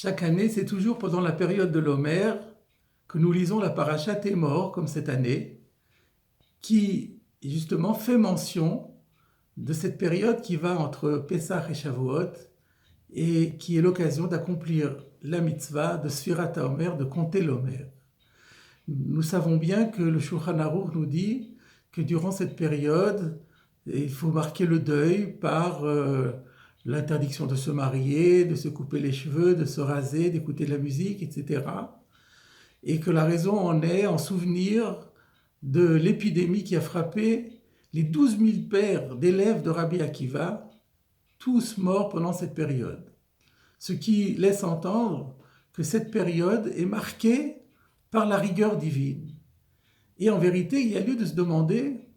Chaque année, c'est toujours pendant la période de l'Omer que nous lisons la paracha Témor, comme cette année, qui justement fait mention de cette période qui va entre Pessah et Shavuot et qui est l'occasion d'accomplir la mitzvah de Sfirat HaOmer, de compter l'Omer. Nous savons bien que le Shulchan Aruch nous dit que durant cette période, il faut marquer le deuil par l'interdiction de se marier, de se couper les cheveux, de se raser, d'écouter de la musique, etc. Et que la raison en est en souvenir de l'épidémie qui a frappé les 12 000 pères d'élèves de Rabbi Akiva, tous morts pendant cette période. Ce qui laisse entendre que cette période est marquée par la rigueur divine. Et en vérité, il y a lieu de se demander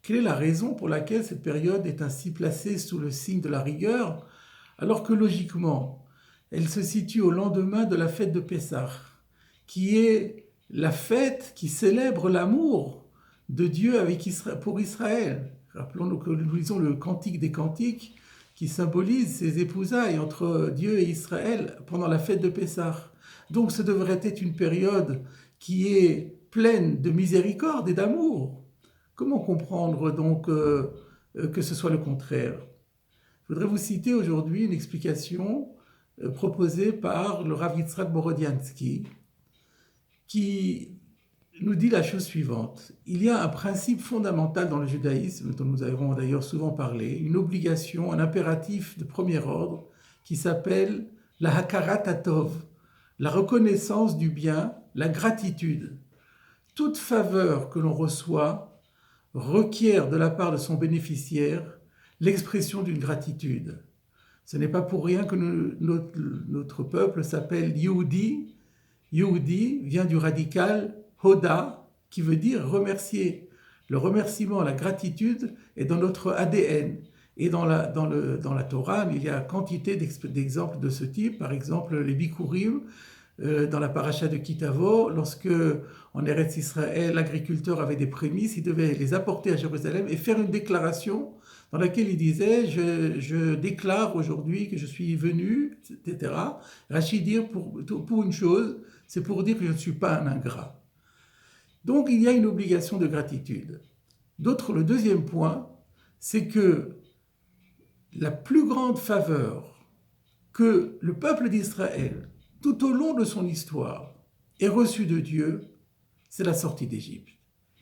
quelle est la raison pour laquelle cette période est ainsi placée sous le signe de la rigueur, alors que logiquement, elle se situe au lendemain de la fête de Pessah, qui est la fête qui célèbre l'amour de Dieu pour Israël. Rappelons-nous que nous lisons le Cantique des Cantiques qui symbolise ces épousailles entre Dieu et Israël pendant la fête de Pessah. Donc ce devrait être une période qui est pleine de miséricorde et d'amour. Comment comprendre donc que ce soit le contraire? Je voudrais vous citer aujourd'hui une explication proposée par le Rav Yitzhak Borodiansky, qui nous dit la chose suivante. Il y a un principe fondamental dans le judaïsme, dont nous avons d'ailleurs souvent parlé, une obligation, un impératif de premier ordre, qui s'appelle la hakarat hatov, la reconnaissance du bien, la gratitude. Toute faveur que l'on reçoit requiert de la part de son bénéficiaire l'expression d'une gratitude. Ce n'est pas pour rien que notre peuple s'appelle Yehudi. Yehudi vient du radical Hoda, qui veut dire remercier. Le remerciement, la gratitude est dans notre ADN. Et dans la Torah, il y a quantité d'exemples de ce type. Par exemple, les Bikurim, dans la paracha de Kitavo, lorsque en Eretz Israël, l'agriculteur avait des prémices, il devait les apporter à Jérusalem et faire une déclaration dans laquelle il disait je déclare aujourd'hui que je suis venu, etc. Rachid dire pour une chose, c'est pour dire que je ne suis pas un ingrat. Donc il y a une obligation de gratitude. Le deuxième point, c'est que la plus grande faveur que le peuple d'Israël, tout au long de son histoire, ait reçue de Dieu, c'est la sortie d'Égypte.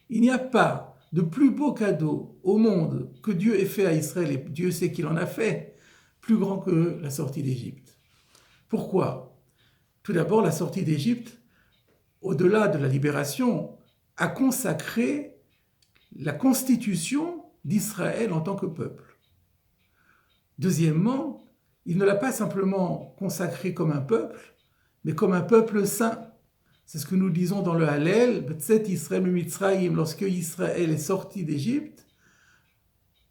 Il n'y a pas de plus beau cadeau au monde que Dieu ait fait à Israël, et Dieu sait qu'il en a fait, plus grand que la sortie d'Égypte. Pourquoi? Tout d'abord, la sortie d'Égypte, au-delà de la libération, a consacré la constitution d'Israël en tant que peuple. Deuxièmement, il ne l'a pas simplement consacré comme un peuple, mais comme un peuple saint. C'est ce que nous disons dans le Hallel, B'tset Israël Mitzrayim, lorsque Israël est sorti d'Égypte,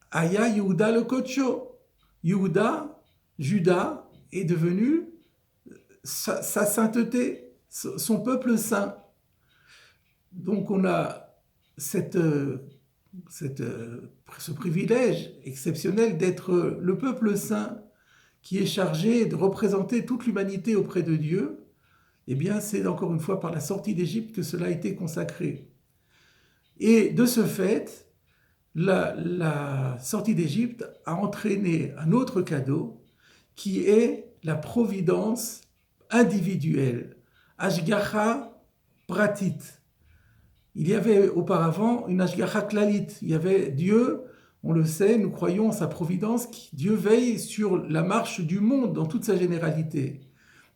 Aya Yehuda le Kodsho. Juda est devenu sa sainteté, son peuple saint. Donc on a ce privilège exceptionnel d'être le peuple saint qui est chargé de représenter toute l'humanité auprès de Dieu. Eh bien, c'est encore une fois par la sortie d'Égypte que cela a été consacré. Et de ce fait, la sortie d'Égypte a entraîné un autre cadeau qui est la providence individuelle, Ashgacha Pratit. Il y avait auparavant une Ashgacha Klalit, il y avait Dieu, on le sait, nous croyons en sa providence, Dieu veille sur la marche du monde dans toute sa généralité.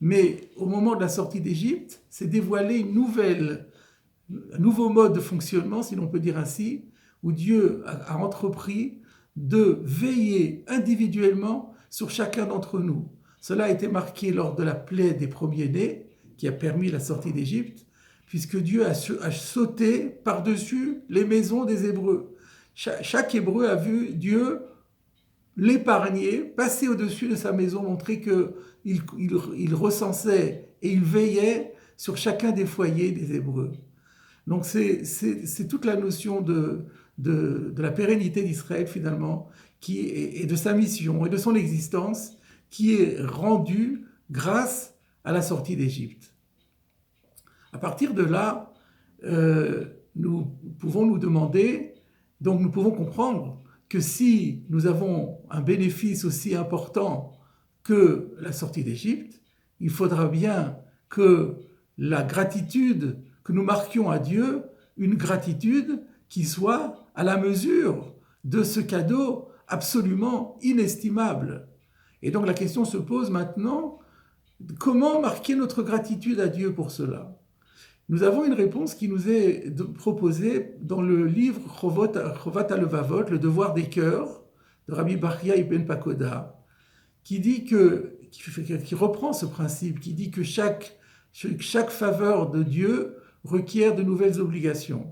Mais au moment de la sortie d'Égypte, s'est dévoilé un nouveau mode de fonctionnement, si l'on peut dire ainsi, où Dieu a entrepris de veiller individuellement sur chacun d'entre nous. Cela a été marqué lors de la plaie des premiers-nés, qui a permis la sortie d'Égypte, puisque Dieu a sauté par-dessus les maisons des Hébreux. Chaque Hébreu a vu Dieu l'épargner, passer au-dessus de sa maison, montrer qu'il recensait et il veillait sur chacun des foyers des Hébreux. Donc c'est toute la notion de la pérennité d'Israël finalement, et de sa mission et de son existence, qui est rendue grâce à la sortie d'Égypte. À partir de là, nous pouvons nous demander, donc nous pouvons comprendre que si nous avons un bénéfice aussi important que la sortie d'Égypte, il faudra bien que la gratitude que nous marquions à Dieu, une gratitude qui soit à la mesure de ce cadeau absolument inestimable. Et donc la question se pose maintenant, comment marquer notre gratitude à Dieu pour cela ? Nous avons une réponse qui nous est proposée dans le livre Chovat HaLevavot, le devoir des cœurs, de Rabbi Bachya Ibn Pakoda, qui reprend ce principe, qui dit que chaque faveur de Dieu requiert de nouvelles obligations.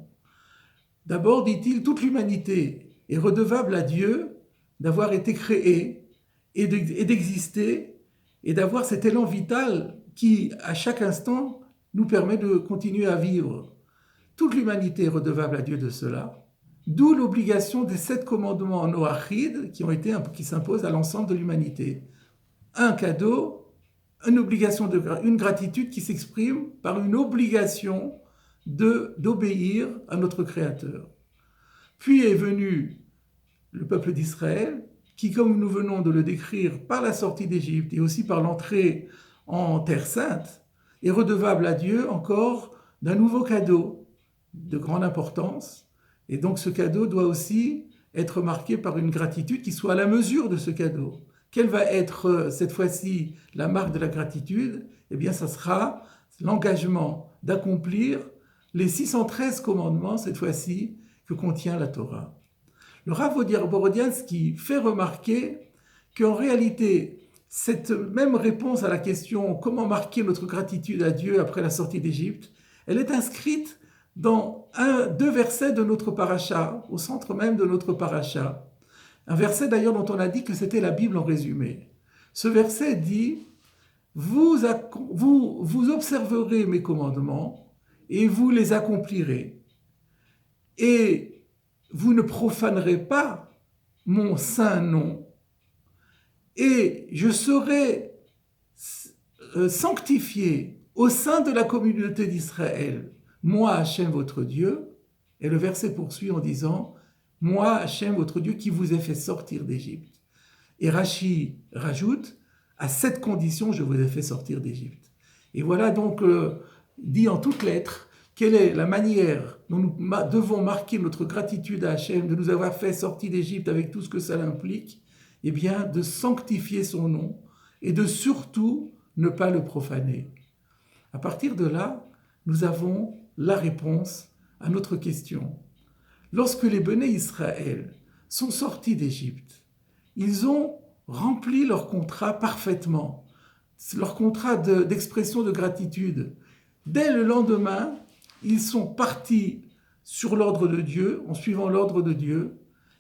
D'abord, dit-il, toute l'humanité est redevable à Dieu d'avoir été créée et d'exister et d'avoir cet élan vital qui, à chaque instant, nous permet de continuer à vivre. Toute l'humanité est redevable à Dieu de cela, d'où l'obligation des 7 commandements noachides qui s'imposent à l'ensemble de l'humanité. Un cadeau, une gratitude qui s'exprime par une obligation d'obéir à notre Créateur. Puis est venu le peuple d'Israël, qui, comme nous venons de le décrire par la sortie d'Égypte et aussi par l'entrée en Terre Sainte, est redevable à Dieu encore d'un nouveau cadeau de grande importance. Et donc ce cadeau doit aussi être marqué par une gratitude qui soit à la mesure de ce cadeau. Quelle va être cette fois-ci la marque de la gratitude ? Eh bien, ça sera l'engagement d'accomplir les 613 commandements, cette fois-ci, que contient la Torah. Le Rav Borodiansky fait remarquer qu'en réalité, cette même réponse à la question « Comment marquer notre gratitude à Dieu après la sortie d'Égypte ?» elle est inscrite dans 2 versets de notre paracha, au centre même de notre paracha. Un verset d'ailleurs dont on a dit que c'était la Bible en résumé. Ce verset dit « Vous observerez mes commandements et vous les accomplirez. Et vous ne profanerez pas mon saint nom. Et je serai sanctifié au sein de la communauté d'Israël, moi, Hachem, votre Dieu. » Et le verset poursuit en disant « Moi, Hachem, votre Dieu, qui vous ai fait sortir d'Égypte. » Et Rashi rajoute « À cette condition, je vous ai fait sortir d'Égypte. » Et voilà donc dit en toutes lettres quelle est la manière dont nous devons marquer notre gratitude à Hachem de nous avoir fait sortir d'Égypte avec tout ce que ça implique. Eh bien, de sanctifier son nom et de surtout ne pas le profaner. À partir de là, nous avons la réponse à notre question. Lorsque les Béné Israël sont sortis d'Égypte, ils ont rempli leur contrat parfaitement, leur contrat d'expression de gratitude. Dès le lendemain, ils sont partis sur l'ordre de Dieu, en suivant l'ordre de Dieu,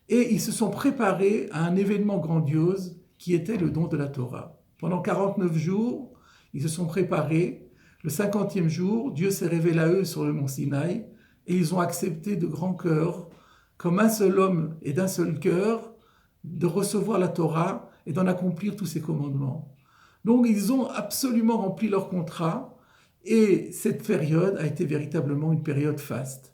et ils se sont préparés à un événement grandiose qui était le don de la Torah. Pendant 49 jours, ils se sont préparés. Le 50e jour, Dieu s'est révélé à eux sur le mont Sinaï et ils ont accepté de grand cœur, comme un seul homme et d'un seul cœur, de recevoir la Torah et d'en accomplir tous ses commandements. Donc ils ont absolument rempli leur contrat et cette période a été véritablement une période faste.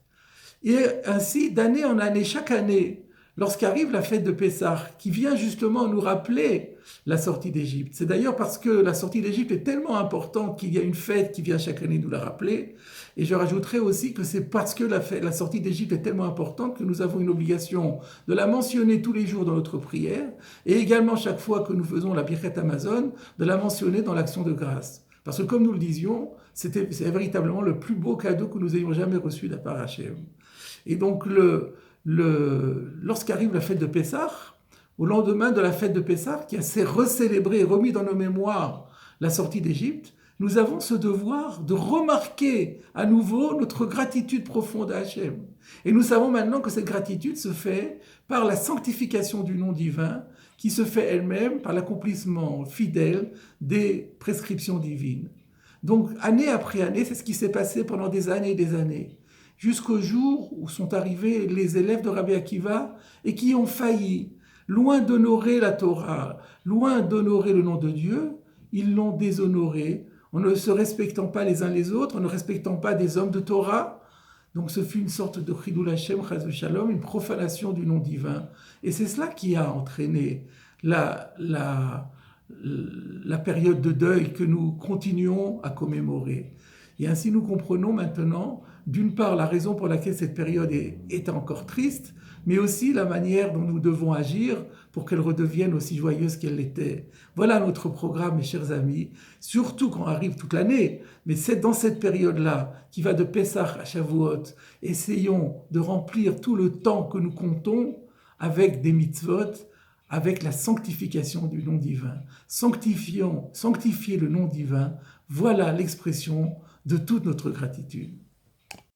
Et ainsi, d'année en année, chaque année, lorsqu'arrive la fête de Pessah, qui vient justement nous rappeler la sortie d'Égypte. C'est d'ailleurs parce que la sortie d'Égypte est tellement importante qu'il y a une fête qui vient chaque année nous la rappeler. Et je rajouterai aussi que c'est parce que la sortie d'Égypte est tellement importante que nous avons une obligation de la mentionner tous les jours dans notre prière et également chaque fois que nous faisons la Birkat Hamazon, de la mentionner dans l'action de grâce. Parce que comme nous le disions, c'est véritablement le plus beau cadeau que nous ayons jamais reçu de la part d'Hachem. Et donc lorsqu'arrive la fête de Pessah, au lendemain de la fête de Pessah, qui s'est recélébrée et remis dans nos mémoires la sortie d'Égypte, nous avons ce devoir de remarquer à nouveau notre gratitude profonde à Hachem. Et nous savons maintenant que cette gratitude se fait par la sanctification du nom divin, qui se fait elle-même par l'accomplissement fidèle des prescriptions divines. Donc, année après année, c'est ce qui s'est passé pendant des années et des années, jusqu'au jour où sont arrivés les élèves de Rabbi Akiva et qui ont failli, loin d'honorer la Torah, loin d'honorer le nom de Dieu, ils l'ont déshonoré en ne se respectant pas les uns les autres, en ne respectant pas des hommes de Torah. Donc ce fut une sorte de Chilul Hashem, Chas v'Shalom, une profanation du nom divin. Et c'est cela qui a entraîné la période de deuil que nous continuons à commémorer. Et ainsi nous comprenons maintenant, d'une part, la raison pour laquelle cette période est encore triste, mais aussi la manière dont nous devons agir pour qu'elle redevienne aussi joyeuse qu'elle l'était. Voilà notre programme, mes chers amis, surtout quand arrive toute l'année, mais c'est dans cette période-là, qui va de Pessah à Shavuot, essayons de remplir tout le temps que nous comptons avec des mitzvot, avec la sanctification du nom divin. Sanctifier le nom divin, voilà l'expression de toute notre gratitude.